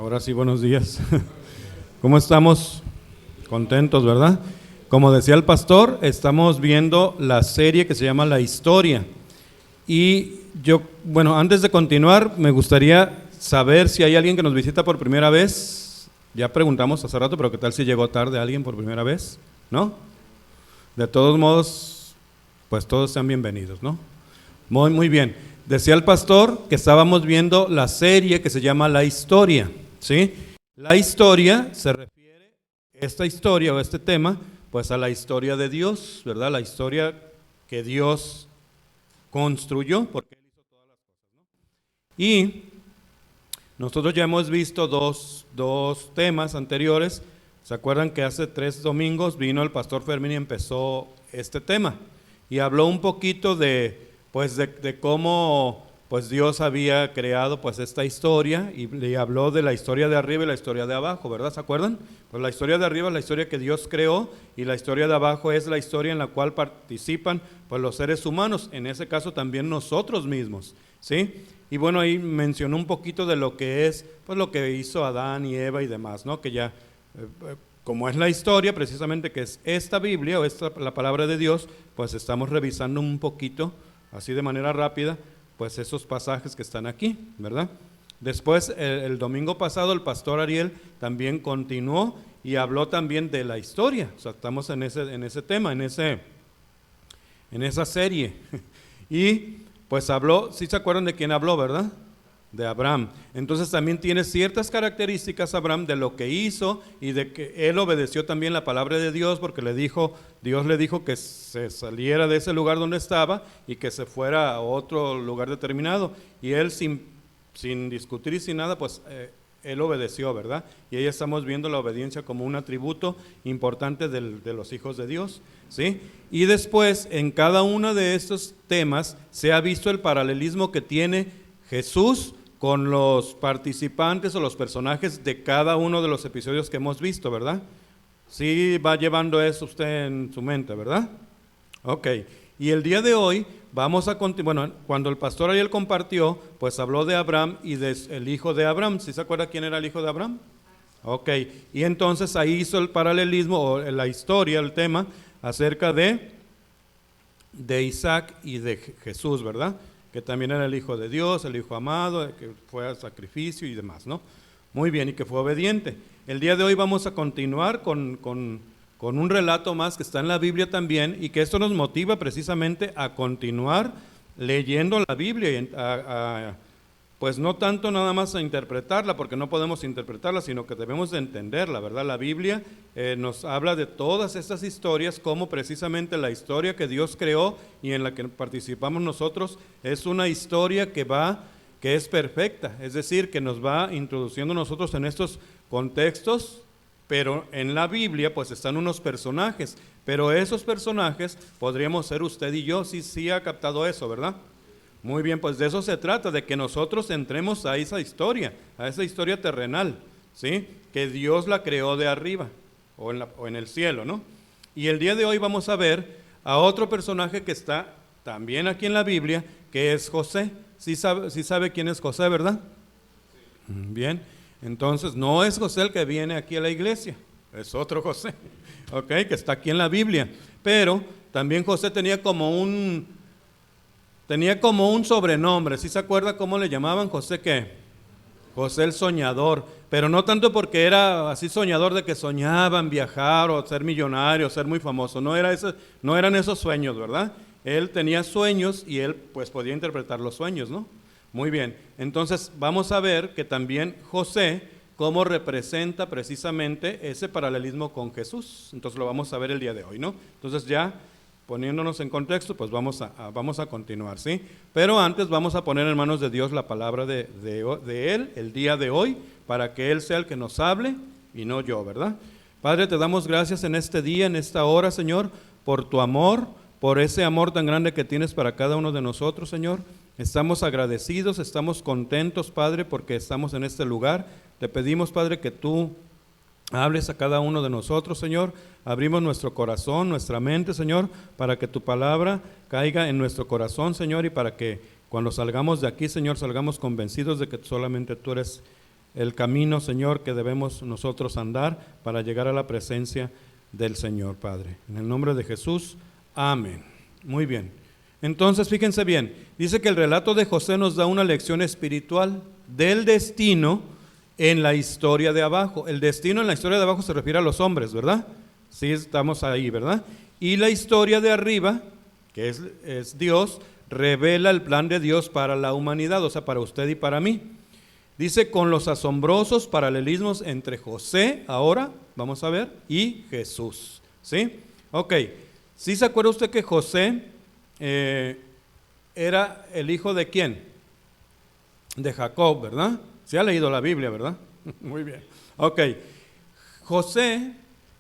Ahora sí, buenos días. ¿Cómo estamos? Contentos, ¿verdad? Como decía el pastor, estamos viendo la serie que se llama La Historia. Y yo, antes de continuar, me gustaría saber si hay alguien que nos visita por primera vez. Ya preguntamos hace rato, pero ¿qué tal si llegó tarde alguien por primera vez? ¿No? De todos modos, pues todos sean bienvenidos, ¿no? Muy bien. Decía el pastor que estábamos viendo la serie que se llama La Historia, ¿sí? La historia se refiere, esta historia o este tema, pues a la historia de Dios, ¿verdad? La historia que Dios construyó, porque Él hizo todas las cosas, ¿no? Y nosotros ya hemos visto dos temas anteriores. ¿Se acuerdan que hace 3 domingos vino el pastor Fermín y empezó este tema? Y habló un poquito de cómo pues Dios había creado pues esta historia, y le habló de la historia de arriba y la historia de abajo, ¿verdad? ¿Se acuerdan? Pues la historia de arriba es la historia que Dios creó, y la historia de abajo es la historia en la cual participan pues los seres humanos, en ese caso también nosotros mismos, ¿sí? Y bueno, ahí mencionó un poquito de lo que es pues lo que hizo Adán y Eva y demás, ¿no? Que ya como es la historia precisamente que es esta Biblia o la palabra de Dios, pues estamos revisando un poquito así de manera rápida, pues esos pasajes que están aquí, ¿verdad? Después, el domingo pasado, el pastor Ariel también continuó y habló también de la historia. O sea, estamos en ese tema, en esa serie. Y pues habló, ¿sí se acuerdan de quién habló, verdad? De Abraham. Entonces también tiene ciertas características Abraham de lo que hizo y de que él obedeció también la palabra de Dios, porque Dios le dijo que se saliera de ese lugar donde estaba y que se fuera a otro lugar determinado, y él sin discutir y sin nada, pues él obedeció, ¿verdad? Y ahí estamos viendo la obediencia como un atributo importante de los hijos de Dios, ¿sí? Y después en cada uno de estos temas se ha visto el paralelismo que tiene Jesús con los participantes o los personajes de cada uno de los episodios que hemos visto, ¿verdad? Sí va llevando eso usted en su mente, ¿verdad? Ok, y el día de hoy vamos a continuar, cuando el pastor Ariel compartió, pues habló de Abraham y del hijo de Abraham. ¿Sí se acuerda quién era el hijo de Abraham? Ok, y entonces ahí hizo el paralelismo o la historia, el tema acerca de Isaac y de Jesús, ¿verdad? Que también era el hijo de Dios, el hijo amado, que fue a sacrificio y demás, ¿no? Muy bien, y que fue obediente. El día de hoy vamos a continuar con un relato más que está en la Biblia también, y que esto nos motiva precisamente a continuar leyendo la Biblia, y pues no tanto nada más a interpretarla, porque no podemos interpretarla, sino que debemos de entenderla, ¿verdad? La Biblia nos habla de todas estas historias, como precisamente la historia que Dios creó y en la que participamos nosotros es una historia que es perfecta, es decir, que nos va introduciendo nosotros en estos contextos, pero en la Biblia pues están unos personajes, pero esos personajes podríamos ser usted y yo. Sí ha captado eso, ¿verdad? Muy bien, pues de eso se trata, de que nosotros entremos a esa historia terrenal, ¿sí? Que Dios la creó de arriba o en el cielo, ¿no? Y el día de hoy vamos a ver a otro personaje que está también aquí en la Biblia, que es José. Sí sabe quién es José, ¿verdad? Sí. Bien, entonces no es José el que viene aquí a la iglesia, es otro José, ¿ok? Que está aquí en la Biblia, pero también José tenía como un sobrenombre. ¿Sí se acuerda cómo le llamaban? José, ¿qué? José el soñador, pero no tanto porque era así soñador de que soñaba en viajar o ser millonario, ser muy famoso, no eran esos sueños, ¿verdad? Él tenía sueños y él pues podía interpretar los sueños, ¿no? Muy bien, entonces vamos a ver que también José, cómo representa precisamente ese paralelismo con Jesús. Entonces lo vamos a ver el día de hoy, ¿no? Entonces ya poniéndonos en contexto, pues vamos a continuar, ¿sí? Pero antes vamos a poner en manos de Dios la palabra de Él el día de hoy, para que Él sea el que nos hable y no yo, ¿verdad? Padre, te damos gracias en este día, en esta hora, Señor, por tu amor, por ese amor tan grande que tienes para cada uno de nosotros, Señor. Estamos agradecidos, estamos contentos, Padre, porque estamos en este lugar. Te pedimos, Padre, que tú hables a cada uno de nosotros, Señor. Abrimos nuestro corazón, nuestra mente, Señor, para que tu palabra caiga en nuestro corazón, Señor, y para que cuando salgamos de aquí, Señor, salgamos convencidos de que solamente tú eres el camino, Señor, que debemos nosotros andar para llegar a la presencia del Señor, Padre. En el nombre de Jesús, amén. Muy bien. Entonces, fíjense bien, dice que el relato de José nos da una lección espiritual del destino en la historia de abajo. El destino en la historia de abajo se refiere a los hombres, ¿verdad? Sí, estamos ahí, ¿verdad? Y la historia de arriba, que es Dios, revela el plan de Dios para la humanidad, o sea, para usted y para mí. Dice, con los asombrosos paralelismos entre José, ahora, vamos a ver, y Jesús, ¿sí? Ok, ¿sí se acuerda usted que José era el hijo de quién? De Jacob, ¿verdad? Se ha leído la Biblia, ¿verdad? Muy bien. Ok, José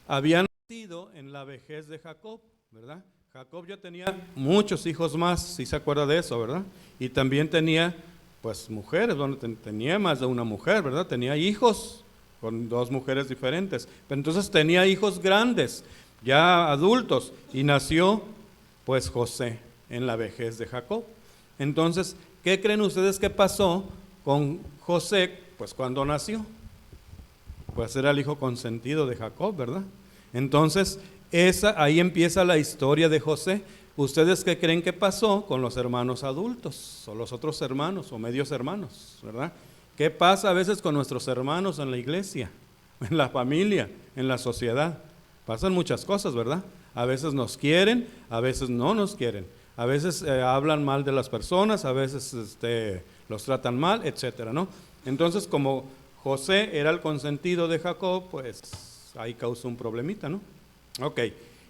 había nacido en la vejez de Jacob, ¿verdad? Jacob ya tenía muchos hijos más, si se acuerda de eso, ¿verdad? Y también tenía, pues, mujeres, bueno, tenía más de una mujer, ¿verdad? Tenía hijos con dos mujeres diferentes, pero entonces tenía hijos grandes, ya adultos, y nació, pues, José en la vejez de Jacob. Entonces, ¿qué creen ustedes que pasó con José, pues, cuando nació? Pues era el hijo consentido de Jacob, ¿verdad? Entonces, ahí empieza la historia de José. ¿Ustedes qué creen que pasó con los hermanos adultos, o los otros hermanos, o medios hermanos, ¿verdad? ¿Qué pasa a veces con nuestros hermanos en la iglesia, en la familia, en la sociedad? Pasan muchas cosas, ¿verdad? A veces nos quieren, a veces no nos quieren. A veces hablan mal de las personas, a veces los tratan mal, etcétera, ¿no? Entonces, como José era el consentido de Jacob, pues ahí causó un problemita, ¿no? Ok,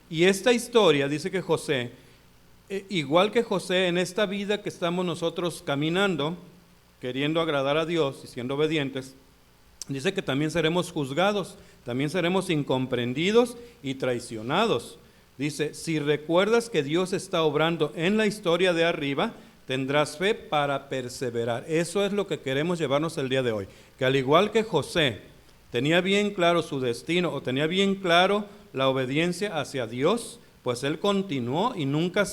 y esta historia dice que José, igual que José, en esta vida que estamos nosotros caminando, queriendo agradar a Dios y siendo obedientes, dice que también seremos juzgados, también seremos incomprendidos y traicionados. Dice, si recuerdas que Dios está obrando en la historia de arriba, tendrás fe para perseverar. Eso es lo que queremos llevarnos el día de hoy. Que al igual que José tenía bien claro su destino, o tenía bien claro la obediencia hacia Dios, pues él continuó y nunca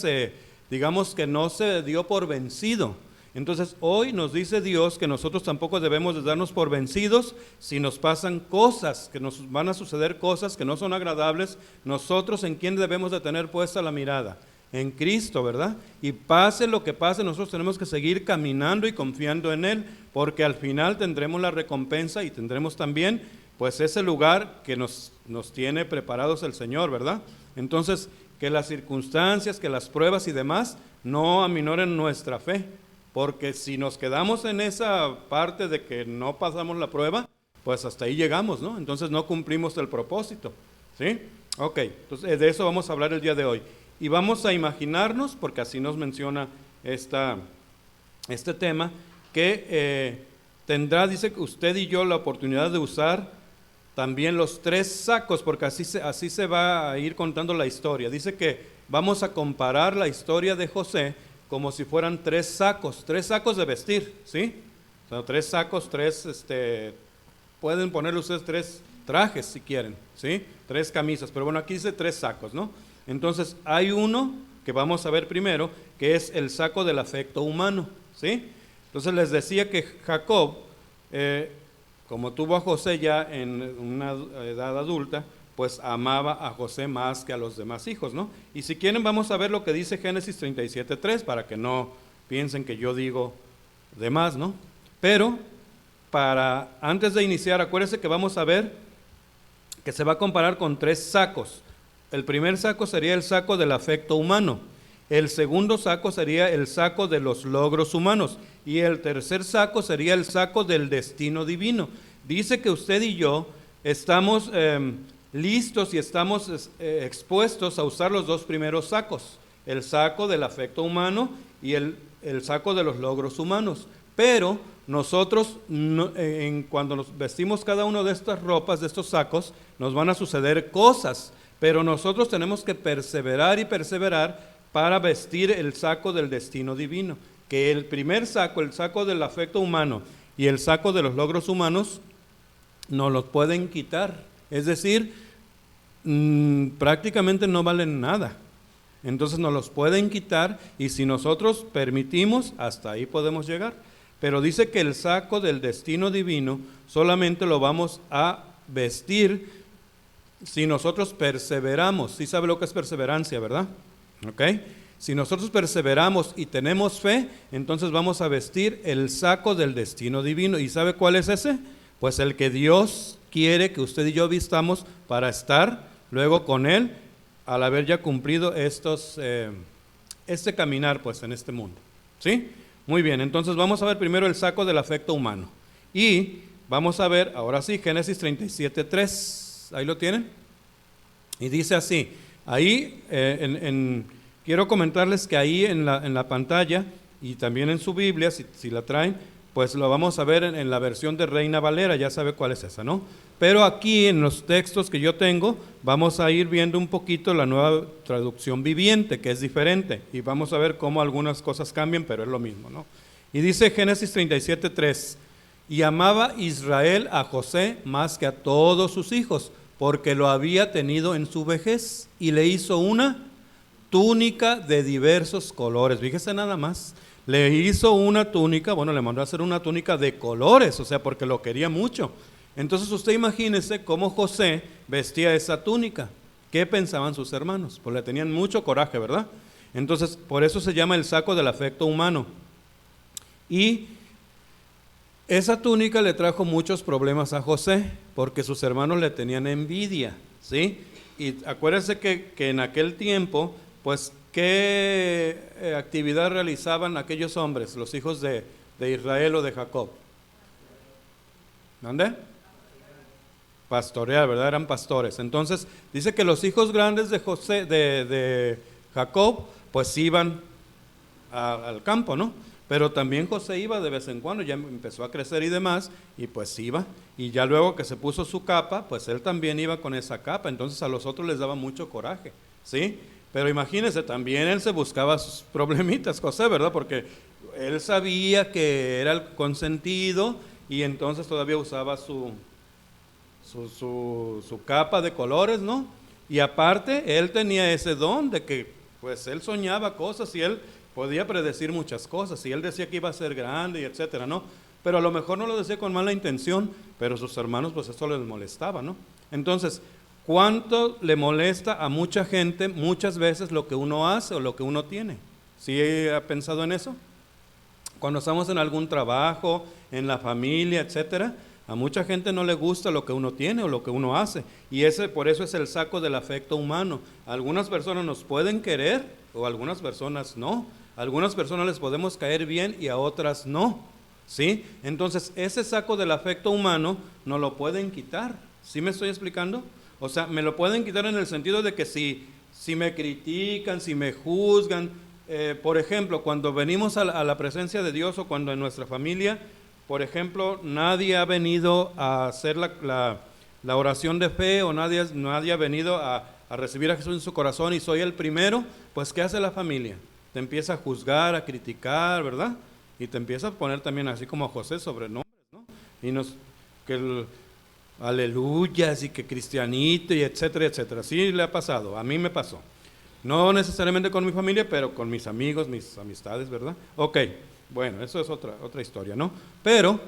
digamos que no se dio por vencido. Entonces hoy nos dice Dios que nosotros tampoco debemos de darnos por vencidos si nos pasan cosas, que nos van a suceder cosas que no son agradables. Nosotros, ¿en quién debemos de tener puesta la mirada? En Cristo, ¿verdad? Y pase lo que pase, nosotros tenemos que seguir caminando y confiando en Él, porque al final tendremos la recompensa y tendremos también, pues, ese lugar que nos tiene preparados el Señor, ¿verdad? Entonces, que las circunstancias, que las pruebas y demás no aminoren nuestra fe, porque si nos quedamos en esa parte de que no pasamos la prueba, pues hasta ahí llegamos, ¿no? Entonces no cumplimos el propósito, ¿sí? Ok, entonces de eso vamos a hablar el día de hoy. Y vamos a imaginarnos, porque así nos menciona este tema, que tendrá, dice usted y yo, la oportunidad de usar también los 3 sacos, porque así se va a ir contando la historia. Dice que vamos a comparar la historia de José como si fueran 3 sacos de vestir, ¿sí? O sea, 3 sacos, pueden ponerle ustedes 3 trajes si quieren, ¿sí? 3 camisas, pero bueno, aquí dice 3 sacos, ¿no? Entonces, hay uno que vamos a ver primero, que es el saco del afecto humano, ¿sí? Entonces, les decía que Jacob, como tuvo a José ya en una edad adulta, pues amaba a José más que a los demás hijos, ¿no? Y si quieren, vamos a ver lo que dice Génesis 37:3, para que no piensen que yo digo de más, ¿no? Pero, antes de iniciar, acuérdense que vamos a ver que se va a comparar con 3 sacos. El primer saco sería el saco del afecto humano, el segundo saco sería el saco de los logros humanos, y el tercer saco sería el saco del destino divino. Dice que usted y yo estamos listos y estamos expuestos a usar los 2 primeros sacos, el saco del afecto humano y el saco de los logros humanos. Pero nosotros, cuando nos vestimos cada uno de estas ropas, de estos sacos, nos van a suceder cosas, pero nosotros tenemos que perseverar y perseverar para vestir el saco del destino divino. Que el primer saco, el saco del afecto humano y el saco de los logros humanos, nos los pueden quitar. Es decir, prácticamente no valen nada. Entonces nos los pueden quitar y si nosotros permitimos, hasta ahí podemos llegar. pero dice que el saco del destino divino solamente lo vamos a vestir si nosotros perseveramos. Sí sabe lo que es perseverancia, ¿verdad? ¿Ok? Si nosotros perseveramos y tenemos fe, entonces vamos a vestir el saco del destino divino. ¿Y sabe cuál es ese? Pues el que Dios quiere que usted y yo vistamos para estar luego con Él al haber ya cumplido este caminar pues en este mundo. ¿Sí? Muy bien, entonces vamos a ver primero el saco del afecto humano. Y vamos a ver, ahora sí, Génesis 37:3. ¿Ahí lo tienen? Y dice así, ahí quiero comentarles que ahí en la pantalla y también en su Biblia, si la traen, pues lo vamos a ver en la versión de Reina Valera, ya sabe cuál es esa, ¿no? Pero aquí en los textos que yo tengo, vamos a ir viendo un poquito la nueva traducción viviente, que es diferente, y vamos a ver cómo algunas cosas cambian, pero es lo mismo, ¿no? Y dice Génesis 37:3, y amaba Israel a José más que a todos sus hijos, porque lo había tenido en su vejez, y le hizo una túnica de diversos colores. Fíjese nada más, le hizo una túnica, bueno, le mandó a hacer una túnica de colores, o sea, porque lo quería mucho. Entonces usted imagínese cómo José vestía esa túnica. ¿Qué pensaban sus hermanos? Pues le tenían mucho coraje, ¿verdad? Entonces, por eso se llama el saco del afecto humano. Y esa túnica le trajo muchos problemas a José, porque sus hermanos le tenían envidia, ¿sí? Y acuérdense que en aquel tiempo, pues, ¿qué actividad realizaban aquellos hombres, los hijos de Israel o de Jacob? ¿Dónde? Pastorear, ¿verdad? Eran pastores. Entonces, dice que los hijos grandes de Jacob, pues iban al campo, ¿no? Pero también José iba de vez en cuando, ya empezó a crecer y demás, y pues iba. Y ya luego que se puso su capa, pues él también iba con esa capa. Entonces a los otros les daba mucho coraje, ¿sí? Pero imagínense, también él se buscaba sus problemitas, José, ¿verdad? Porque él sabía que era el consentido y entonces todavía usaba su capa de colores, ¿no? Y aparte, él tenía ese don de que, pues, él soñaba cosas y él podía predecir muchas cosas, y él decía que iba a ser grande y etcétera, ¿no? Pero a lo mejor no lo decía con mala intención, pero sus hermanos, pues, eso les molestaba, ¿no? Entonces, ¿cuánto le molesta a mucha gente muchas veces lo que uno hace o lo que uno tiene? ¿Sí ha pensado en eso? Cuando estamos en algún trabajo, en la familia, etcétera, a mucha gente no le gusta lo que uno tiene o lo que uno hace, y por eso es el saco del afecto humano. Algunas personas nos pueden querer o algunas personas no. A algunas personas les podemos caer bien y a otras no, ¿sí? Entonces, ese saco del afecto humano no lo pueden quitar. ¿Sí me estoy explicando? O sea, me lo pueden quitar en el sentido de que si me critican, si me juzgan, por ejemplo, cuando venimos a la presencia de Dios o cuando en nuestra familia, por ejemplo, nadie ha venido a hacer la oración de fe o nadie ha venido a recibir a Jesús en su corazón y soy el primero, pues ¿qué hace la familia? Te empieza a juzgar, a criticar, ¿verdad? Y te empieza a poner también así como a José sobrenombres, ¿no? Y aleluyas y que cristianito y etcétera, etcétera. Sí le ha pasado, a mí me pasó. No necesariamente con mi familia, pero con mis amigos, mis amistades, ¿verdad? Ok, bueno, eso es otra historia, ¿no? Pero,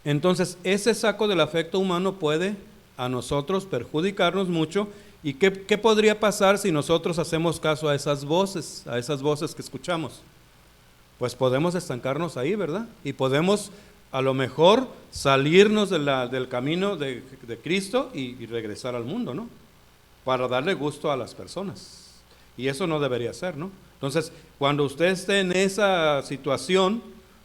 entonces, ese saco del afecto humano puede a nosotros perjudicarnos mucho. ¿Y qué podría pasar si nosotros hacemos caso a esas voces que escuchamos? Pues podemos estancarnos ahí, ¿verdad? Y podemos a lo mejor salirnos del camino de Cristo y regresar al mundo, ¿no? Para darle gusto a las personas. Y eso no debería ser, ¿no? Entonces, cuando usted esté en esa situación,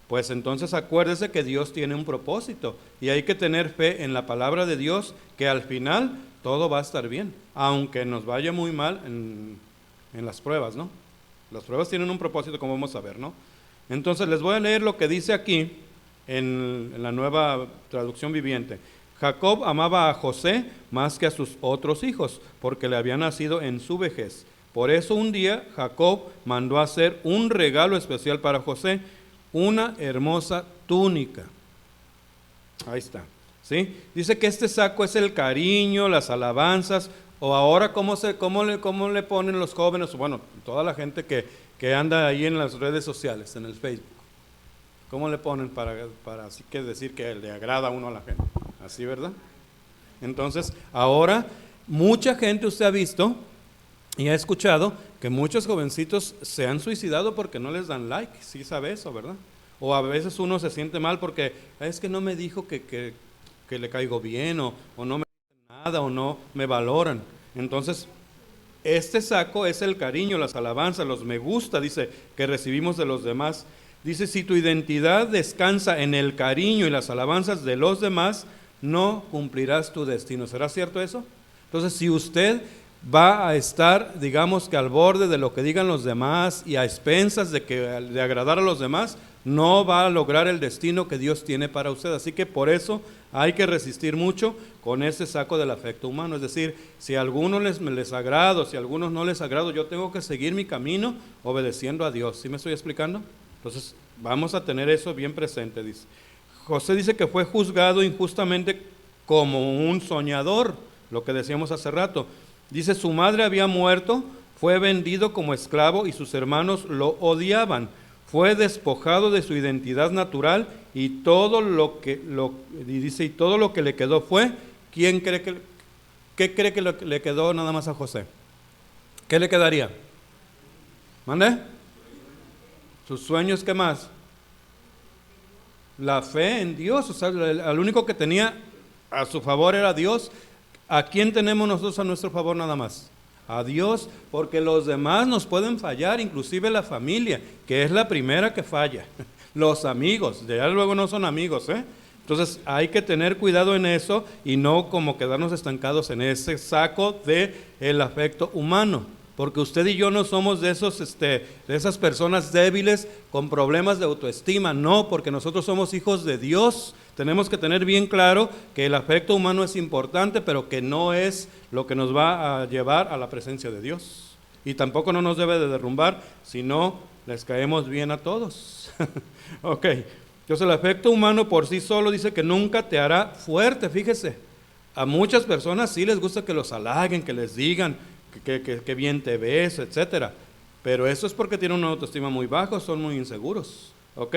pues entonces acuérdese que Dios tiene un propósito y hay que tener fe en la palabra de Dios, que al final todo va a estar bien, aunque nos vaya muy mal en las pruebas, ¿no? Las pruebas tienen un propósito, como vamos a ver, ¿no? Entonces les voy a leer lo que dice aquí en la nueva traducción viviente. Jacob amaba a José más que a sus otros hijos, porque le había nacido en su vejez. Por eso un día Jacob mandó a hacer un regalo especial para José, una hermosa túnica. Ahí está, ¿sí? Dice que este saco es el cariño, las alabanzas, o ahora cómo le ponen los jóvenes, bueno, toda la gente que anda ahí en las redes sociales, en el Facebook. ¿Cómo le ponen para así que decir que le agrada a uno a la gente? Así, ¿verdad? Entonces, ahora, mucha gente usted ha visto y ha escuchado que muchos jovencitos se han suicidado porque no les dan like, sí sabe eso, ¿verdad? O a veces uno se siente mal porque es que no me dijo que le caigo bien, o no me dicen nada, o no me valoran. Entonces, este saco es el cariño, las alabanzas, los me gusta, dice, que recibimos de los demás. Dice, si tu identidad descansa en el cariño y las alabanzas de los demás, no cumplirás tu destino. ¿Será cierto eso? Entonces, si usted va a estar, digamos que al borde de lo que digan los demás y a expensas de agradar a los demás, no va a lograr el destino que Dios tiene para usted. Así que por eso hay que resistir mucho con ese saco del afecto humano. Es decir, si a algunos les agrado, si a algunos no les agrado, yo tengo que seguir mi camino obedeciendo a Dios. ¿Sí me estoy explicando? Entonces, vamos a tener eso bien presente, dice. José dice que fue juzgado injustamente como un soñador, lo que decíamos hace rato. Dice, su madre había muerto, fue vendido como esclavo y sus hermanos lo odiaban. Fue despojado de su identidad natural y todo lo que le quedó fue, ¿qué cree que le quedó nada más a José? ¿Qué le quedaría? ¿Mande? Sus sueños, ¿qué más? La fe en Dios, o sea, el único que tenía a su favor era Dios. ¿A quién tenemos nosotros a nuestro favor nada más? A Dios, porque los demás nos pueden fallar, inclusive la familia, que es la primera que falla. Los amigos, de ya luego no son amigos, ¿eh? Entonces hay que tener cuidado en eso y no como quedarnos estancados en ese saco de el afecto humano. Porque usted y yo no somos de esas personas débiles con problemas de autoestima, no, porque nosotros somos hijos de Dios. Tenemos que tener bien claro que el afecto humano es importante, pero que no es lo que nos va a llevar a la presencia de Dios. Y tampoco no nos debe de derrumbar, si no les caemos bien a todos. Ok, entonces el afecto humano por sí solo dice que nunca te hará fuerte, fíjese. A muchas personas sí les gusta que los halaguen, que les digan que bien te ves, etcétera. Pero eso es porque tienen una autoestima muy baja, son muy inseguros, ¿ok?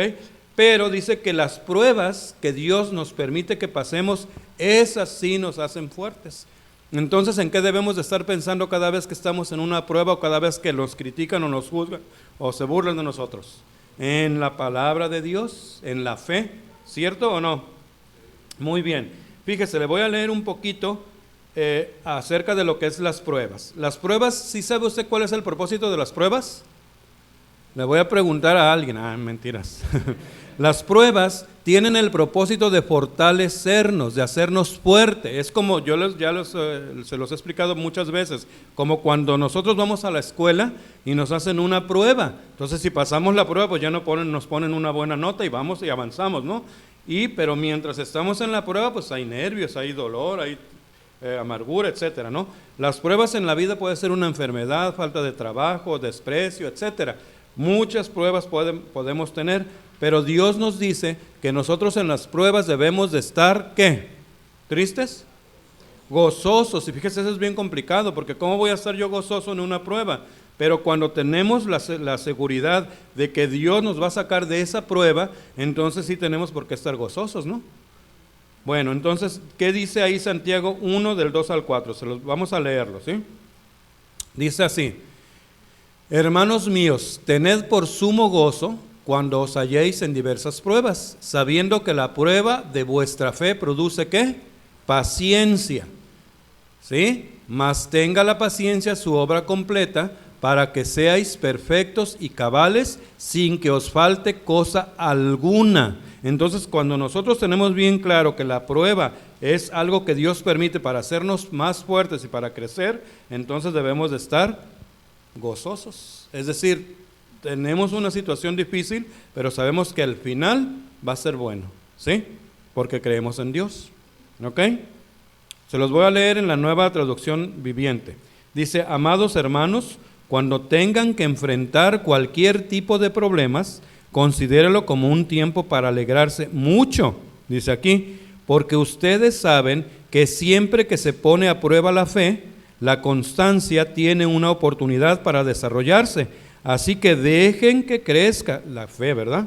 Pero dice que las pruebas que Dios nos permite que pasemos, esas sí nos hacen fuertes. Entonces, ¿en qué debemos de estar pensando cada vez que estamos en una prueba o cada vez que los critican o nos juzgan o se burlan de nosotros? En la palabra de Dios, en la fe, ¿cierto o no? Muy bien. Fíjese, le voy a leer un poquito acerca de lo que es las pruebas. Las pruebas, ¿sí sabe usted cuál es el propósito de las pruebas? Le voy a preguntar a alguien. Mentiras. Las pruebas tienen el propósito de fortalecernos, de hacernos fuertes. Es como se los he explicado muchas veces, como cuando nosotros vamos a la escuela y nos hacen una prueba. Entonces, si pasamos la prueba, pues ya nos ponen una buena nota y vamos y avanzamos, ¿no? Pero mientras estamos en la prueba, pues hay nervios, hay dolor, hay amargura, etcétera, ¿no? Las pruebas en la vida puede ser una enfermedad, falta de trabajo, desprecio, etcétera. Muchas pruebas podemos tener, pero Dios nos dice que nosotros en las pruebas debemos de estar, ¿qué? ¿Tristes? Gozosos. Y fíjese, eso es bien complicado, porque ¿cómo voy a estar yo gozoso en una prueba? Pero cuando tenemos la seguridad de que Dios nos va a sacar de esa prueba, entonces sí tenemos por qué estar gozosos, ¿no? Bueno, entonces, ¿qué dice ahí Santiago 1 del 2 al 4? Vamos a leerlo, ¿sí? Dice así: hermanos míos, tened por sumo gozo cuando os halléis en diversas pruebas, sabiendo que la prueba de vuestra fe produce, ¿qué? Paciencia, ¿sí? Mas tenga la paciencia su obra completa, para que seáis perfectos y cabales, sin que os falte cosa alguna. Entonces, cuando nosotros tenemos bien claro que la prueba es algo que Dios permite para hacernos más fuertes y para crecer, entonces debemos de estar gozosos. Es decir, tenemos una situación difícil, pero sabemos que al final va a ser bueno, ¿sí? Porque creemos en Dios, ¿ok? Se los voy a leer en la Nueva Traducción Viviente. Dice: amados hermanos, cuando tengan que enfrentar cualquier tipo de problemas, considérelo como un tiempo para alegrarse mucho, dice aquí, porque ustedes saben que siempre que se pone a prueba la fe, la constancia tiene una oportunidad para desarrollarse. Así que dejen que crezca la fe, ¿verdad?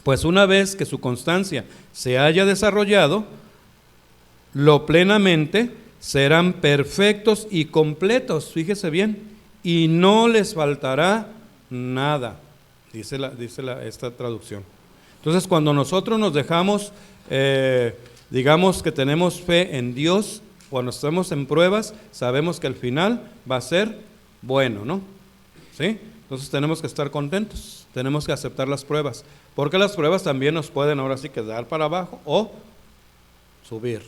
Pues una vez que su constancia se haya desarrollado, lo plenamente serán perfectos y completos, fíjese bien, y no les faltará nada, dice esta traducción. Entonces, cuando nosotros nos dejamos, digamos que tenemos fe en Dios, cuando estamos en pruebas, sabemos que el final va a ser bueno, ¿no? ¿Sí? Entonces tenemos que estar contentos, tenemos que aceptar las pruebas, porque las pruebas también nos pueden ahora sí quedar para abajo o subir.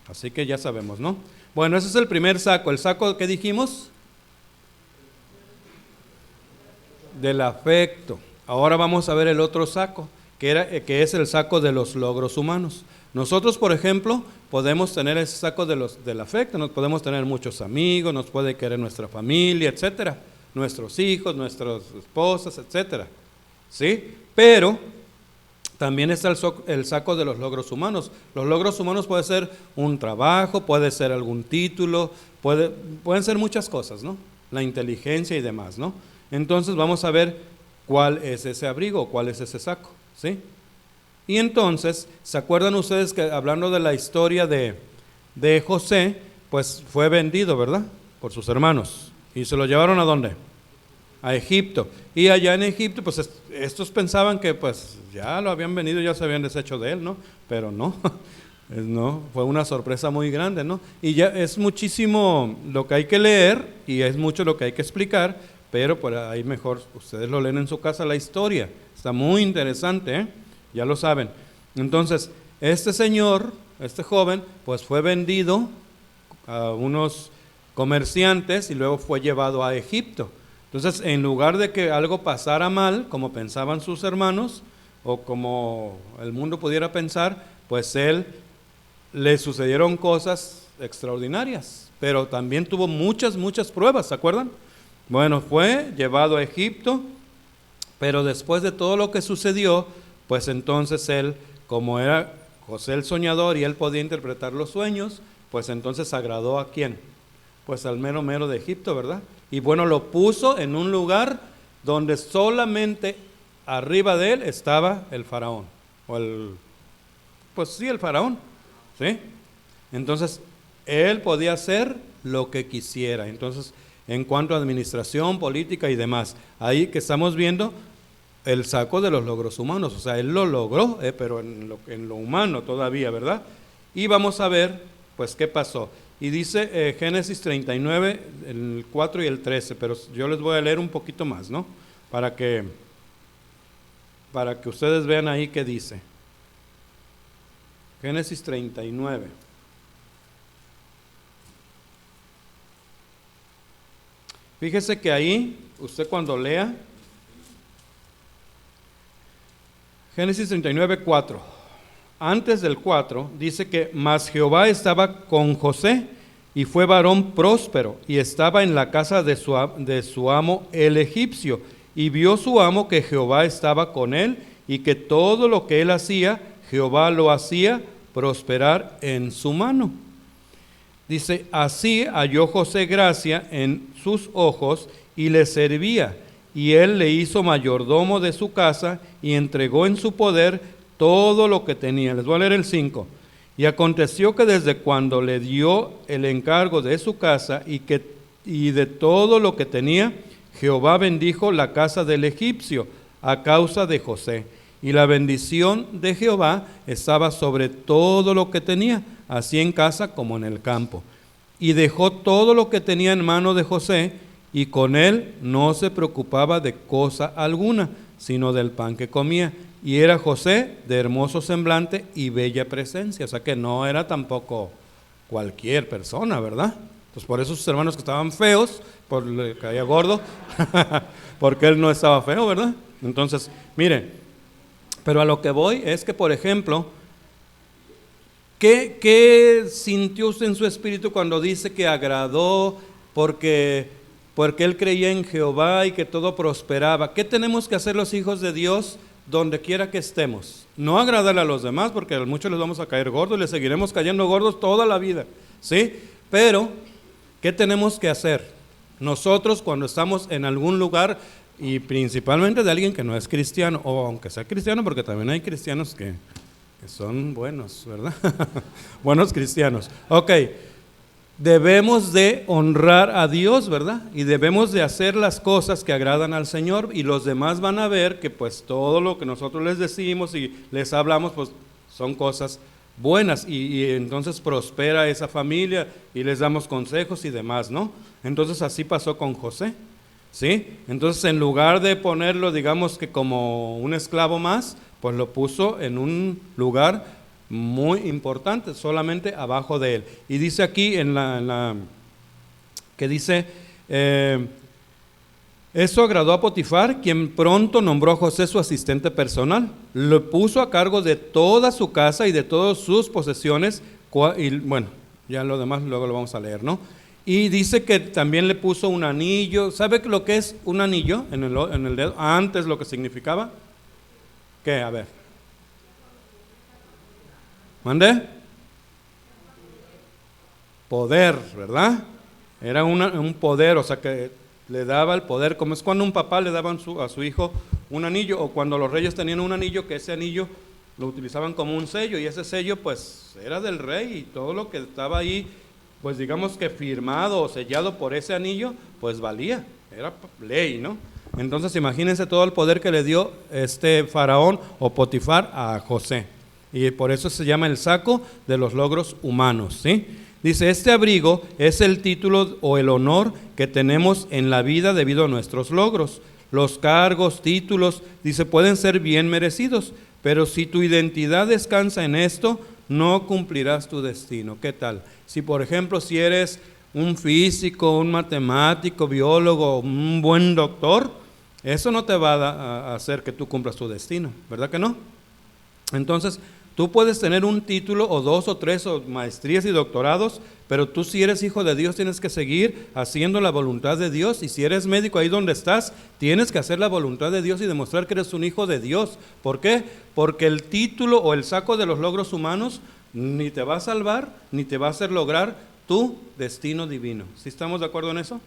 Así que ya sabemos, ¿no? Bueno, ese es el primer saco. ¿El saco que dijimos? Del afecto. Ahora vamos a ver el otro saco, que es el saco de los logros humanos. Nosotros, por ejemplo, podemos tener ese saco del afecto, nos podemos tener muchos amigos, nos puede querer nuestra familia, etcétera, nuestros hijos, nuestras esposas, etcétera, ¿sí? Pero también está el saco de los logros humanos. Los logros humanos puede ser un trabajo, puede ser algún título, pueden ser muchas cosas, ¿no? La inteligencia y demás, ¿no? Entonces vamos a ver cuál es ese abrigo, cuál es ese saco, ¿sí? Y entonces, ¿se acuerdan ustedes que hablando de la historia de José, pues fue vendido, ¿verdad? Por sus hermanos. ¿Y se lo llevaron a dónde? A Egipto. Y allá en Egipto, pues estos pensaban que pues ya lo habían vendido, ya se habían deshecho de él, ¿no? Pero no, no, fue una sorpresa muy grande, ¿no? Y ya es muchísimo lo que hay que leer y es mucho lo que hay que explicar, pero por ahí mejor ustedes lo leen en su casa la historia. Está muy interesante, ¿eh? Ya lo saben. Entonces, este señor, este joven, pues fue vendido a unos comerciantes y luego fue llevado a Egipto. Entonces, en lugar de que algo pasara mal, como pensaban sus hermanos, o como el mundo pudiera pensar, pues le sucedieron cosas extraordinarias, pero también tuvo muchas pruebas, ¿se acuerdan? Bueno, fue llevado a Egipto, pero después de todo lo que sucedió, pues entonces él, como era José el soñador y él podía interpretar los sueños, pues entonces agradó ¿a quién? Pues al mero mero de Egipto, ¿verdad? Y bueno, lo puso en un lugar donde solamente arriba de él estaba el faraón, pues sí, el faraón, ¿sí? Entonces, él podía hacer lo que quisiera. Entonces, en cuanto a administración, política y demás, ahí que estamos viendo el saco de los logros humanos, o sea, él lo logró, pero en lo humano todavía, ¿verdad? Y vamos a ver, pues, qué pasó. Y dice Génesis 39, el 4 y el 13, pero yo les voy a leer un poquito más, ¿no? Para que ustedes vean ahí qué dice. Génesis 39. Fíjese que ahí, usted cuando lea, Génesis 39, 4. Antes del 4 dice que mas Jehová estaba con José y fue varón próspero y estaba en la casa de su amo el egipcio, y vio su amo que Jehová estaba con él y que todo lo que él hacía, Jehová lo hacía prosperar en su mano. Dice, así halló José gracia en sus ojos y le servía, y él le hizo mayordomo de su casa y entregó en su poder todo lo que tenía. Les voy a leer el 5. Y aconteció que desde cuando le dio el encargo de su casa y de todo lo que tenía, Jehová bendijo la casa del egipcio a causa de José. Y la bendición de Jehová estaba sobre todo lo que tenía, así en casa como en el campo. Y dejó todo lo que tenía en mano de José, y con él no se preocupaba de cosa alguna, sino del pan que comía. Y era José de hermoso semblante y bella presencia, o sea que no era tampoco cualquier persona, ¿verdad? Pues por eso sus hermanos que estaban feos, porque caía gordo, porque él no estaba feo, ¿verdad? Entonces, miren, pero a lo que voy es que, por ejemplo, ¿qué sintió usted en su espíritu cuando dice que agradó porque él creía en Jehová y que todo prosperaba? ¿Qué tenemos que hacer los hijos de Dios donde quiera que estemos? No agradarle a los demás, porque a muchos les vamos a caer gordos, les seguiremos cayendo gordos toda la vida, ¿sí? Pero, ¿qué tenemos que hacer? Nosotros cuando estamos en algún lugar y principalmente de alguien que no es cristiano, o aunque sea cristiano, porque también hay cristianos que son buenos, ¿verdad? Buenos cristianos. Ok, debemos de honrar a Dios, ¿verdad? Y debemos de hacer las cosas que agradan al Señor, y los demás van a ver que pues todo lo que nosotros les decimos y les hablamos pues son cosas buenas, y entonces prospera esa familia y les damos consejos y demás, ¿no? Entonces así pasó con José, ¿sí? Entonces en lugar de ponerlo, digamos que como un esclavo más, pues lo puso en un lugar muy importante, solamente abajo de él. Y dice aquí que dice, eso agradó a Potifar, quien pronto nombró a José su asistente personal. Lo puso a cargo de toda su casa y de todas sus posesiones, y bueno, ya lo demás luego lo vamos a leer, ¿no? Y dice que también le puso un anillo. ¿Sabe lo que es un anillo en el dedo? Antes lo que significaba. ¿Qué? A ver. ¿Mande? Poder, ¿verdad? Era un poder, o sea que le daba el poder, como es cuando un papá le daban a su hijo un anillo, o cuando los reyes tenían un anillo, que ese anillo lo utilizaban como un sello, y ese sello pues era del rey, y todo lo que estaba ahí, pues digamos que firmado o sellado por ese anillo, pues valía, era ley, ¿no? Entonces imagínense todo el poder que le dio este faraón o Potifar a José, y por eso se llama el saco de los logros humanos, ¿sí? Dice, este abrigo es el título o el honor que tenemos en la vida debido a nuestros logros. Los cargos, títulos, dice, pueden ser bien merecidos, pero si tu identidad descansa en esto, no cumplirás tu destino. ¿Qué tal? Si por ejemplo, si eres un físico, un matemático, biólogo, un buen doctor, eso no te va a hacer que tú cumplas tu destino, ¿verdad que no? Entonces, tú puedes tener un título o 2 o 3 o maestrías y doctorados, pero tú si eres hijo de Dios tienes que seguir haciendo la voluntad de Dios, y si eres médico ahí donde estás, tienes que hacer la voluntad de Dios y demostrar que eres un hijo de Dios. ¿Por qué? Porque el título o el saco de los logros humanos ni te va a salvar, ni te va a hacer lograr tu destino divino. ¿Sí estamos de acuerdo en eso?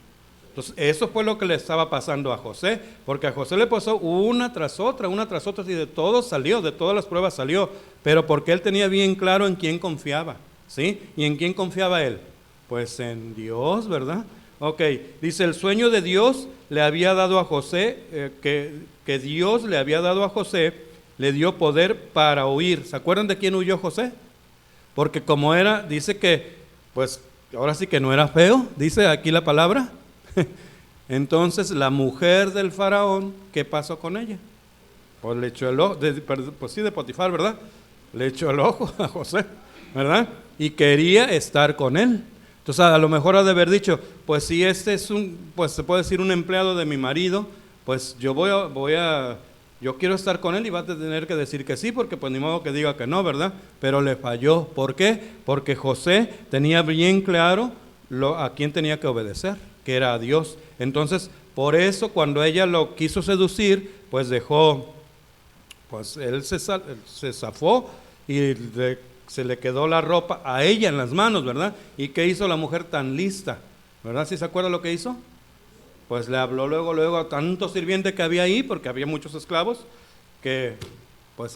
Entonces, eso fue lo que le estaba pasando a José, porque a José le pasó una tras otra, y de todo salió, de todas las pruebas salió, pero porque él tenía bien claro en quién confiaba, ¿sí? ¿Y en quién confiaba él? Pues en Dios, ¿verdad? Ok, dice, el sueño de Dios le había dado a José, que Dios le había dado a José, le dio poder para huir. ¿Se acuerdan de quién huyó José? Porque como era, dice que, pues, ahora sí que no era feo, dice aquí la palabra. Entonces la mujer del faraón, ¿qué pasó con ella? Pues le echó el ojo, pues sí, de Potifar, ¿verdad? Le echó el ojo a José, ¿verdad? Y quería estar con él. Entonces a lo mejor ha de haber dicho, pues si este es pues se puede decir un empleado de mi marido, pues yo yo quiero estar con él, y va a tener que decir que sí, porque pues ni modo que diga que no, ¿verdad? Pero le falló. ¿Por qué? Porque José tenía bien claro a quién tenía que obedecer, que era a Dios. Entonces, por eso cuando ella lo quiso seducir, pues pues él se zafó y se le quedó la ropa a ella en las manos, ¿verdad? ¿Y qué hizo la mujer tan lista? ¿Verdad? ¿Sí se acuerda lo que hizo? Pues le habló luego a tanto sirviente que había ahí, porque había muchos esclavos, que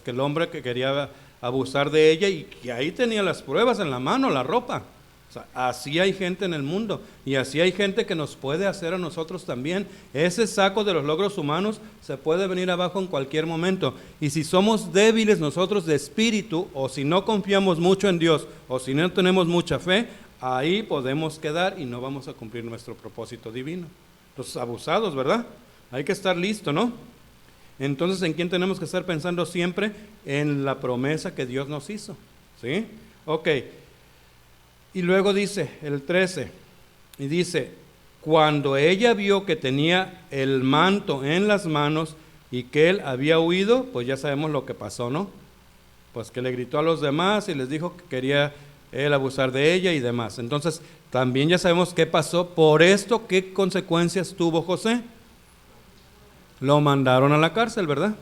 el hombre que quería abusar de ella, y que ahí tenía las pruebas en la mano, la ropa. O sea, así hay gente en el mundo, y así hay gente que nos puede hacer a nosotros también. Ese saco de los logros humanos se puede venir abajo en cualquier momento, y si somos débiles nosotros de espíritu, o si no confiamos mucho en Dios, o si no tenemos mucha fe, ahí podemos quedar y no vamos a cumplir nuestro propósito divino. Los abusados, ¿verdad? Hay que estar listo, ¿no? Entonces, ¿en quién tenemos que estar pensando siempre? En la promesa que Dios nos hizo, ¿sí? Ok. Y luego dice, el 13, y dice, cuando ella vio que tenía el manto en las manos y que él había huido, pues ya sabemos lo que pasó, ¿no? Pues que le gritó a los demás y les dijo que quería él abusar de ella y demás. Entonces, también ya sabemos qué pasó. Por esto, ¿qué consecuencias tuvo José? Lo mandaron a la cárcel, ¿verdad?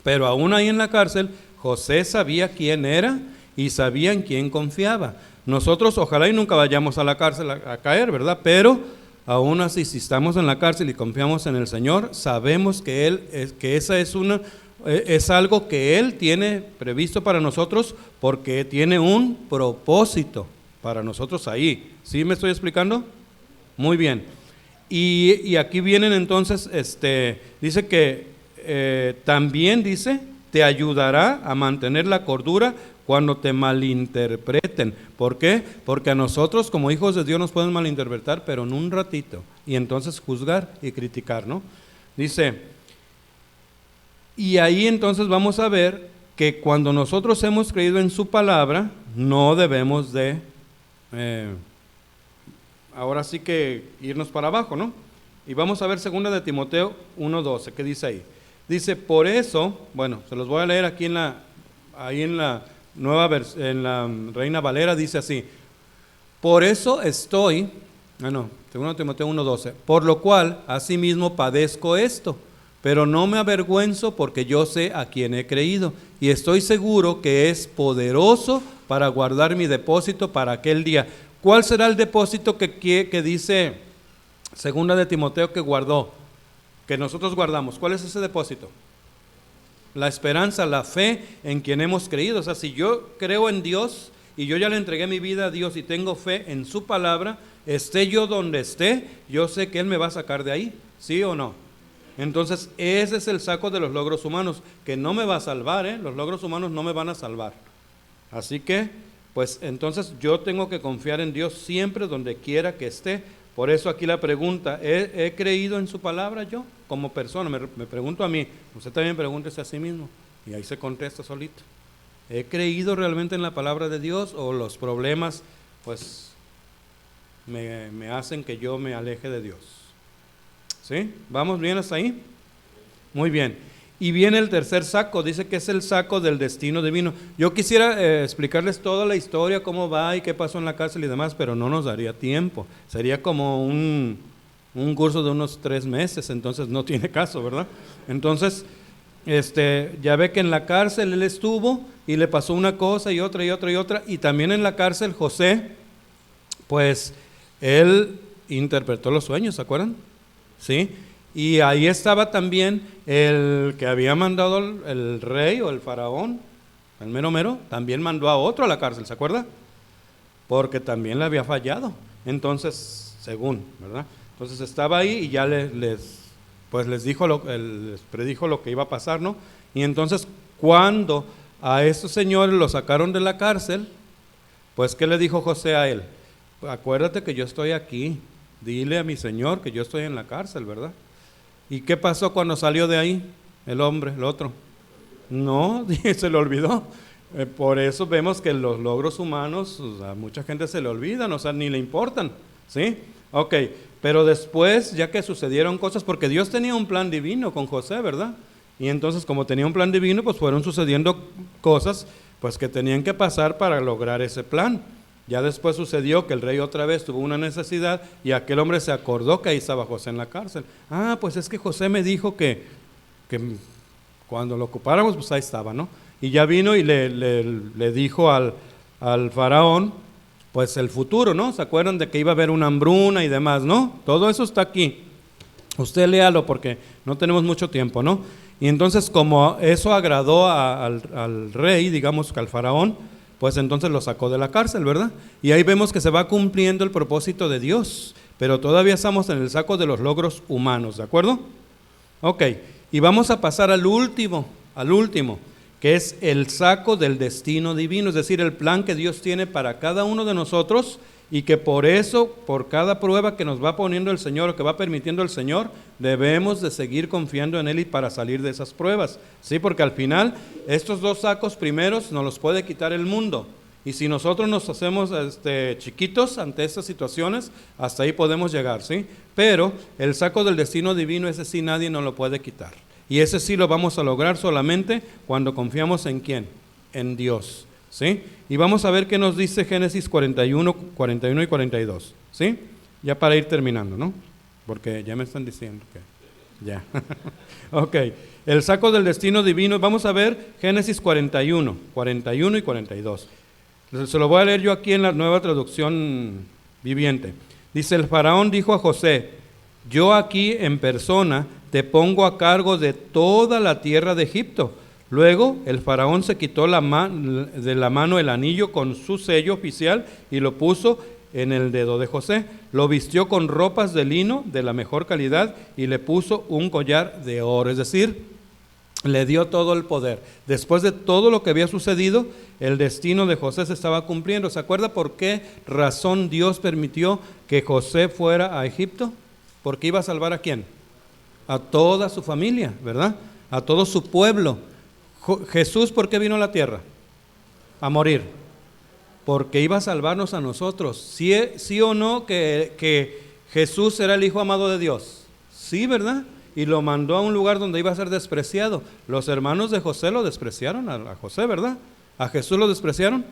Pero aún ahí en la cárcel, José sabía quién era y sabía en quién confiaba. Nosotros ojalá y nunca vayamos a la cárcel a caer, ¿verdad? Pero aún así, si estamos en la cárcel y confiamos en el Señor, sabemos que esa es algo que Él tiene previsto para nosotros, porque tiene un propósito para nosotros ahí. ¿Sí me estoy explicando? Muy bien. Y aquí vienen entonces, dice que también dice, te ayudará a mantener la cordura cuando te malinterpreten. ¿Por qué? Porque a nosotros como hijos de Dios nos pueden malinterpretar, pero en un ratito, y entonces juzgar y criticar, ¿no? Dice, y ahí entonces vamos a ver que cuando nosotros hemos creído en su palabra, no debemos de, ahora sí que irnos para abajo, ¿no? Y vamos a ver 2 de Timoteo 1:12, ¿qué dice ahí? Dice, por eso, bueno, se los voy a leer aquí en la en la Reina Valera, dice así, por eso estoy, 2 Timoteo 1:12, por lo cual asimismo padezco esto, pero no me avergüenzo porque yo sé a quién he creído y estoy seguro que es poderoso para guardar mi depósito para aquel día. ¿Cuál será el depósito que dice 2 de Timoteo que guardó, que nosotros guardamos? ¿Cuál es ese depósito? La esperanza, la fe en quien hemos creído. O sea, si yo creo en Dios y yo ya le entregué mi vida a Dios y tengo fe en su palabra, esté yo donde esté, yo sé que Él me va a sacar de ahí, ¿sí o no? Entonces, ese es el saco de los logros humanos, que no me va a salvar, los logros humanos no me van a salvar. Así que, pues entonces yo tengo que confiar en Dios siempre donde quiera que esté. Por eso aquí la pregunta, ¿he creído en su palabra yo como persona? Me pregunto a mí, usted también pregúntese a sí mismo y ahí se contesta solito. ¿He creído realmente en la palabra de Dios o los problemas pues me hacen que yo me aleje de Dios? ¿Sí? ¿Vamos bien hasta ahí? Muy bien. Y viene el tercer saco, dice que es el saco del destino divino. Yo quisiera explicarles toda la historia, cómo va y qué pasó en la cárcel y demás, pero no nos daría tiempo. Sería como un curso de unos 3 meses, entonces no tiene caso, ¿verdad? Entonces, ya ve que en la cárcel él estuvo y le pasó una cosa y otra y otra y otra, y también en la cárcel José, pues él interpretó los sueños, ¿se acuerdan? ¿Sí? Y ahí estaba también el que había mandado el rey o el faraón, el mero mero, también mandó a otro a la cárcel, ¿se acuerda? Porque también le había fallado. Entonces, según, ¿verdad? Entonces estaba ahí y ya les dijo les predijo lo que iba a pasar, ¿no? Y entonces cuando a estos señores los sacaron de la cárcel, pues ¿qué le dijo José a él? Acuérdate que yo estoy aquí, dile a mi señor que yo estoy en la cárcel, ¿verdad? ¿Y qué pasó cuando salió de ahí el hombre, el otro? No, se le olvidó. Por eso vemos que los logros humanos, a mucha gente se le olvidan, o sea, ni le importan, ¿sí? Ok, pero después, ya que sucedieron cosas, porque Dios tenía un plan divino con José, ¿verdad? Y entonces, como tenía un plan divino, pues fueron sucediendo cosas, pues que tenían que pasar para lograr ese plan. Ya después sucedió que el rey otra vez tuvo una necesidad y aquel hombre se acordó que ahí estaba José en la cárcel. Ah, pues es que José me dijo que cuando lo ocupáramos, pues ahí estaba, ¿no? Y ya vino y le dijo al faraón, pues el futuro, ¿no? ¿Se acuerdan de que iba a haber una hambruna y demás, no? Todo eso está aquí. Usted léalo porque no tenemos mucho tiempo, ¿no? Y entonces como eso agradó al rey, digamos que al faraón, pues entonces lo sacó de la cárcel, ¿verdad? Y ahí vemos que se va cumpliendo el propósito de Dios, pero todavía estamos en el saco de los logros humanos, ¿de acuerdo? Ok, y vamos a pasar al último, que es el saco del destino divino, es decir, el plan que Dios tiene para cada uno de nosotros y que por eso, por cada prueba que nos va poniendo el Señor o que va permitiendo el Señor, debemos de seguir confiando en Él y para salir de esas pruebas, ¿sí? Porque al final, estos 2 sacos primeros nos los puede quitar el mundo y si nosotros nos hacemos chiquitos ante estas situaciones, hasta ahí podemos llegar, ¿sí? Pero el saco del destino divino, ese sí nadie nos lo puede quitar y ese sí lo vamos a lograr solamente cuando confiamos ¿en quién? En Dios, ¿sí? Y vamos a ver qué nos dice Génesis 41 y 42, ¿sí? Ya para ir terminando, ¿no? Porque ya me están diciendo que ya. Ok, el saco del destino divino, vamos a ver Génesis 41 y 42. Se lo voy a leer yo aquí en la Nueva Traducción Viviente. Dice, el faraón dijo a José, yo aquí en persona te pongo a cargo de toda la tierra de Egipto. Luego el faraón se quitó de la mano el anillo con su sello oficial y lo puso en el dedo de José. Lo vistió con ropas de lino de la mejor calidad y le puso un collar de oro. Es decir, le dio todo el poder. Después de todo lo que había sucedido, el destino de José se estaba cumpliendo. ¿Se acuerda por qué razón Dios permitió que José fuera a Egipto? Porque iba a salvar ¿a quién? A toda su familia, ¿verdad? A todo su pueblo. Jesús, ¿por qué vino a la tierra? A morir. Porque iba a salvarnos a nosotros. ¿Sí o no que Jesús era el Hijo amado de Dios? Sí, ¿verdad? Y lo mandó a un lugar donde iba a ser despreciado. Los hermanos de José lo despreciaron a José, ¿verdad? ¿A Jesús lo despreciaron?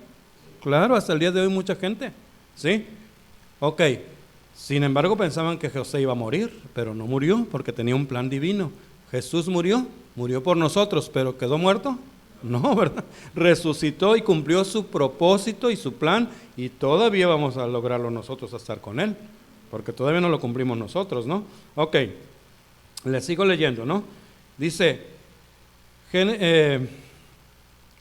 Claro, hasta el día de hoy mucha gente. ¿Sí? Ok. Sin embargo, pensaban que José iba a morir, pero no murió porque tenía un plan divino. Jesús murió por nosotros, pero ¿quedó muerto? No, ¿verdad? Resucitó y cumplió su propósito y su plan, y todavía vamos a lograrlo nosotros a estar con Él, porque todavía no lo cumplimos nosotros, ¿no? Ok, le sigo leyendo, ¿no? Dice,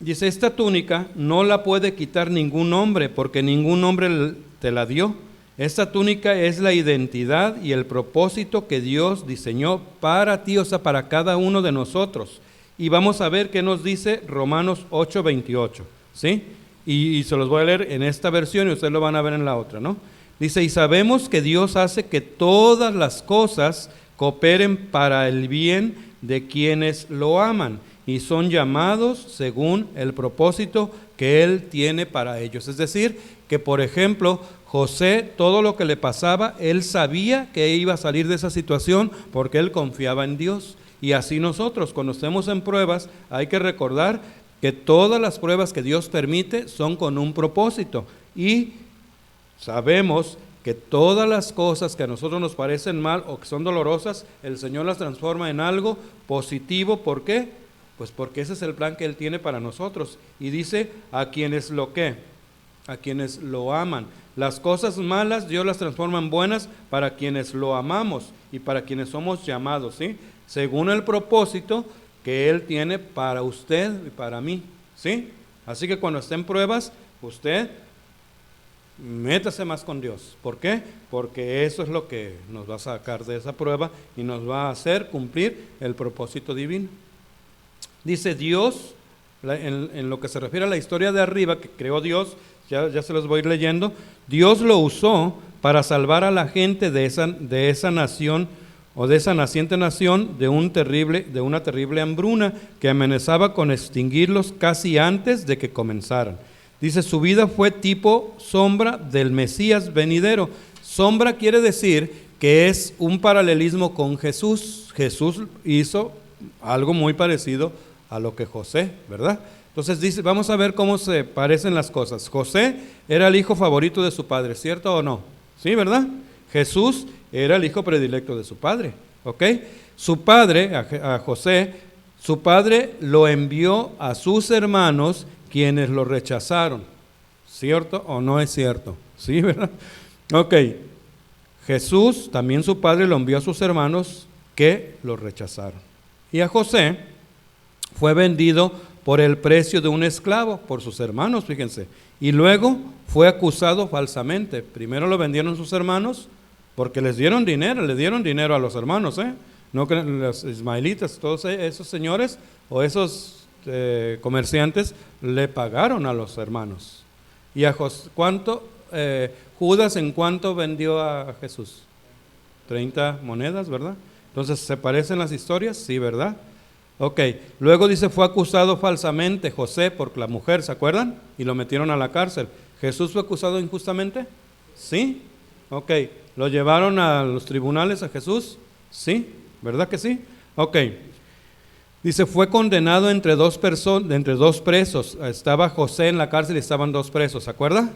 esta túnica no la puede quitar ningún hombre, porque ningún hombre te la dio. Esta túnica es la identidad y el propósito que Dios diseñó para ti, o sea, para cada uno de nosotros. Y vamos a ver qué nos dice Romanos 8:28, ¿sí? Y se los voy a leer en esta versión y ustedes lo van a ver en la otra, ¿no? Dice, y sabemos que Dios hace que todas las cosas cooperen para el bien de quienes lo aman y son llamados según el propósito que Él tiene para ellos. Es decir, que por ejemplo, José, todo lo que le pasaba, él sabía que iba a salir de esa situación porque él confiaba en Dios. Y así nosotros, cuando estemos en pruebas, hay que recordar que todas las pruebas que Dios permite son con un propósito. Y sabemos que todas las cosas que a nosotros nos parecen mal o que son dolorosas, el Señor las transforma en algo positivo. ¿Por qué? Pues porque ese es el plan que Él tiene para nosotros. Y dice, a quienes a quienes lo aman. Las cosas malas Dios las transforma en buenas para quienes lo amamos y para quienes somos llamados, ¿sí? Según el propósito que Él tiene para usted y para mí, ¿sí? Así que cuando esté en pruebas, usted métase más con Dios. ¿Por qué? Porque eso es lo que nos va a sacar de esa prueba y nos va a hacer cumplir el propósito divino. Dice Dios, en lo que se refiere a la historia de arriba que creó Dios, ya se los voy a ir leyendo, Dios lo usó para salvar a la gente de esa nación o de esa naciente nación de una terrible hambruna que amenazaba con extinguirlos casi antes de que comenzaran. Dice, su vida fue tipo sombra del Mesías venidero. Sombra quiere decir que es un paralelismo con Jesús. Jesús hizo algo muy parecido a lo que José, ¿verdad? Entonces dice, vamos a ver cómo se parecen las cosas. José era el hijo favorito de su padre, ¿cierto o no? Sí, ¿verdad? Jesús era el hijo predilecto de su padre, ¿ok? Su padre, a José, su padre lo envió a sus hermanos, quienes lo rechazaron. ¿Cierto o no es cierto? Sí, ¿verdad? Ok. Jesús, también su padre, lo envió a sus hermanos que lo rechazaron. Y a José fue vendido por el precio de un esclavo, por sus hermanos, fíjense. Y luego fue acusado falsamente. Primero lo vendieron sus hermanos porque le dieron dinero a los hermanos, no que los ismaelitas, todos esos señores o esos comerciantes le pagaron a los hermanos. ¿Y a Judas en cuánto vendió a Jesús? 30 monedas, ¿verdad? Entonces, ¿se parecen las historias? Sí, ¿verdad? Ok, luego dice, fue acusado falsamente José por la mujer, ¿se acuerdan? Y lo metieron a la cárcel. ¿Jesús fue acusado injustamente? Sí. Ok, ¿lo llevaron a los tribunales a Jesús? Sí, ¿verdad que sí? Ok, dice, fue condenado entre dos presos. Estaba José en la cárcel y estaban dos presos, ¿se acuerda?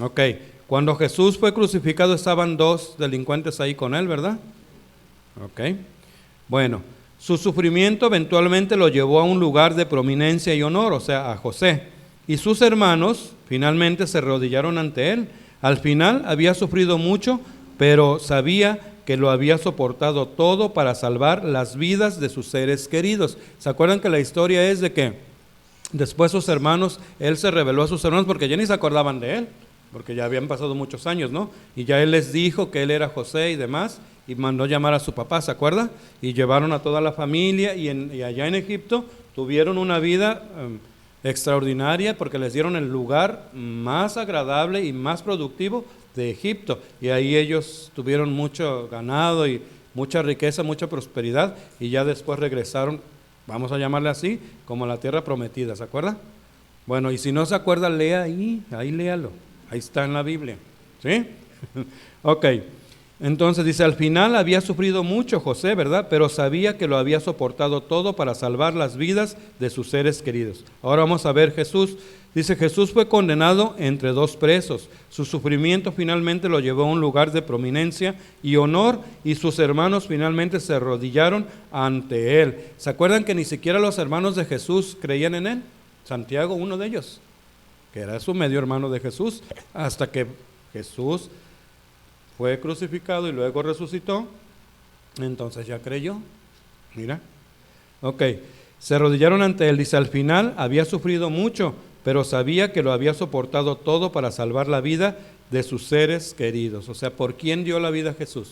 Ok, cuando Jesús fue crucificado estaban dos delincuentes ahí con él, ¿verdad? Ok, bueno. Su sufrimiento eventualmente lo llevó a un lugar de prominencia y honor, o sea, a José. Y sus hermanos finalmente se arrodillaron ante él. Al final había sufrido mucho pero sabía que lo había soportado todo para salvar las vidas de sus seres queridos. ¿Se acuerdan que la historia es de que después sus hermanos, él se reveló a sus hermanos porque ya ni se acordaban de él, porque ya habían pasado muchos años, ¿no? Y ya él les dijo que él era José y demás, y mandó llamar a su papá, ¿se acuerda? Y llevaron a toda la familia, y allá en Egipto tuvieron una vida extraordinaria, porque les dieron el lugar más agradable y más productivo de Egipto, y ahí ellos tuvieron mucho ganado y mucha riqueza, mucha prosperidad, y ya después regresaron, vamos a llamarle así, como la tierra prometida, ¿se acuerda? Bueno, y si no se acuerda, lea ahí léalo, ahí está en la Biblia, ¿sí? Ok, entonces dice, al final había sufrido mucho José, ¿verdad? Pero sabía que lo había soportado todo para salvar las vidas de sus seres queridos. Ahora vamos a ver Jesús. Dice, Jesús fue condenado entre dos presos. Su sufrimiento finalmente lo llevó a un lugar de prominencia y honor, y sus hermanos finalmente se arrodillaron ante él. ¿Se acuerdan que ni siquiera los hermanos de Jesús creían en él? Santiago, uno de ellos, que era su medio hermano de Jesús, hasta que Jesús fue crucificado y luego resucitó, entonces ya creyó. Mira, ok, se arrodillaron ante él. Dice, al final había sufrido mucho, pero sabía que lo había soportado todo para salvar la vida de sus seres queridos. O sea, ¿por quién dio la vida Jesús?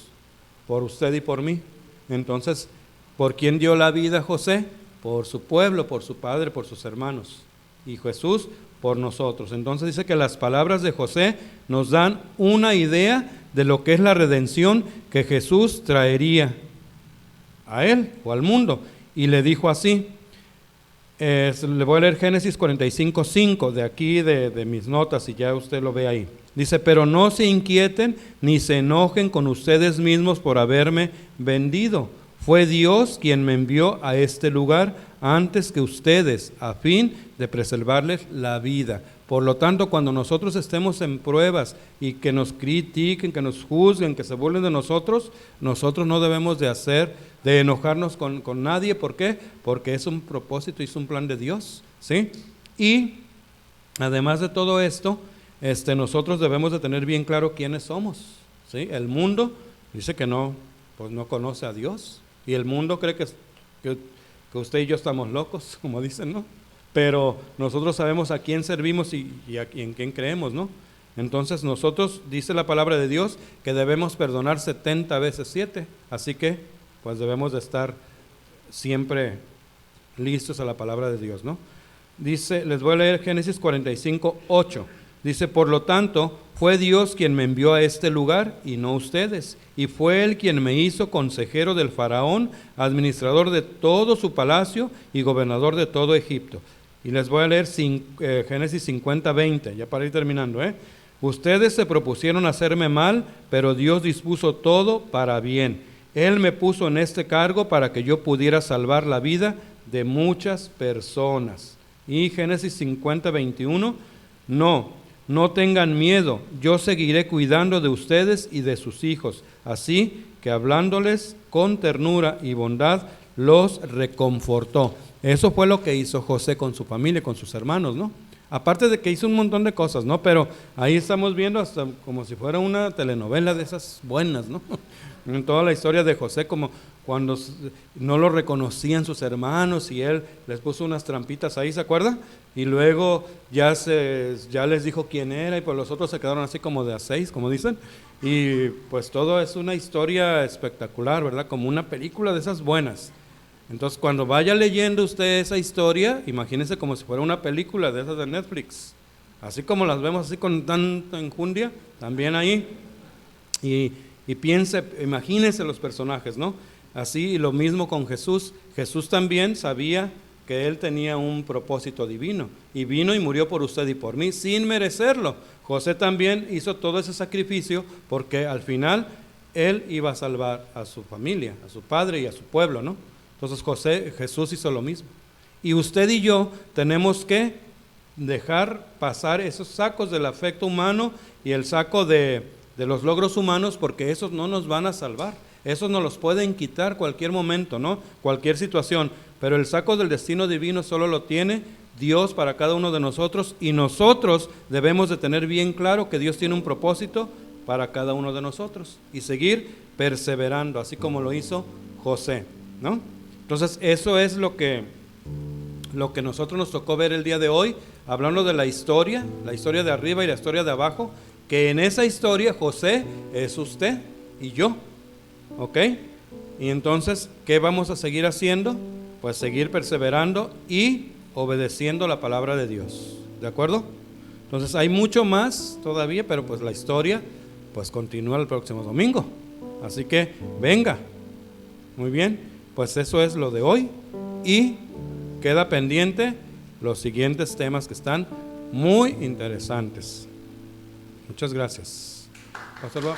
Por usted y por mí. Entonces, ¿por quién dio la vida José? Por su pueblo, por su padre, por sus hermanos. Y Jesús por nosotros. Entonces dice que las palabras de José nos dan una idea de lo que es la redención que Jesús traería a él o al mundo. Y le dijo así, le voy a leer Génesis 45:5 de aquí de mis notas, y ya usted lo ve ahí. Dice, pero no se inquieten ni se enojen con ustedes mismos por haberme vendido. Fue Dios quien me envió a este lugar antes que ustedes, a fin de preservarles la vida. Por lo tanto, cuando nosotros estemos en pruebas y que nos critiquen, que nos juzguen, que se burlen de nosotros no debemos de enojarnos con nadie. ¿Por qué? Porque es un propósito y es un plan de Dios, ¿sí? Y además de todo esto, nosotros debemos de tener bien claro quiénes somos, ¿sí? El mundo dice que no conoce a Dios, y el mundo cree que usted y yo estamos locos, como dicen, ¿no? Pero nosotros sabemos a quién servimos y en quién creemos, ¿no? Entonces nosotros, dice la palabra de Dios, que debemos perdonar 70 veces 7, así que pues debemos de estar siempre listos a la palabra de Dios, ¿no? Dice, les voy a leer Génesis 45:8, dice, por lo tanto, fue Dios quien me envió a este lugar y no ustedes, y fue Él quien me hizo consejero del faraón, administrador de todo su palacio y gobernador de todo Egipto. Y les voy a leer Génesis 50:20, ya para ir terminando, Ustedes se propusieron hacerme mal, pero Dios dispuso todo para bien. Él me puso en este cargo para que yo pudiera salvar la vida de muchas personas. Y Génesis 50:21, no tengan miedo, yo seguiré cuidando de ustedes y de sus hijos, así que hablándoles con ternura y bondad, los reconfortó. Eso fue lo que hizo José con su familia, con sus hermanos, ¿no? Aparte de que hizo un montón de cosas, ¿no? Pero ahí estamos viendo hasta como si fuera una telenovela de esas buenas, ¿no? En toda la historia de José, como cuando no lo reconocían sus hermanos y él les puso unas trampitas ahí, ¿se acuerda? Y luego ya les dijo quién era, y pues los otros se quedaron así como de a 6, como dicen. Y pues todo es una historia espectacular, ¿verdad? Como una película de esas buenas. Entonces, cuando vaya leyendo usted esa historia, imagínese como si fuera una película de esas de Netflix. Así como las vemos así con tanta enjundia, también ahí. Y piense, imagínese los personajes, ¿no? Así, y lo mismo con Jesús. Jesús también sabía que Él tenía un propósito divino, y vino y murió por usted y por mí, sin merecerlo. José también hizo todo ese sacrificio, porque al final Él iba a salvar a su familia, a su padre y a su pueblo, ¿no? Entonces Jesús hizo lo mismo. Y usted y yo tenemos que dejar pasar esos sacos del afecto humano y el saco de los logros humanos, porque esos no nos van a salvar. Esos nos los pueden quitar cualquier momento, ¿no? Cualquier situación. Pero el saco del destino divino solo lo tiene Dios para cada uno de nosotros, y nosotros debemos de tener bien claro que Dios tiene un propósito para cada uno de nosotros y seguir perseverando, así como lo hizo José, ¿no? Entonces eso es lo que nosotros nos tocó ver el día de hoy, hablando de la historia de arriba y la historia de abajo, que en esa historia José es usted y yo, ¿ok? Y entonces, ¿qué vamos a seguir haciendo? Pues seguir perseverando y obedeciendo la palabra de Dios, ¿de acuerdo? Entonces hay mucho más todavía, pero pues la historia pues continúa el próximo domingo, así que venga. Muy bien, pues eso es lo de hoy y queda pendiente los siguientes temas que están muy interesantes. Muchas gracias. Pastor.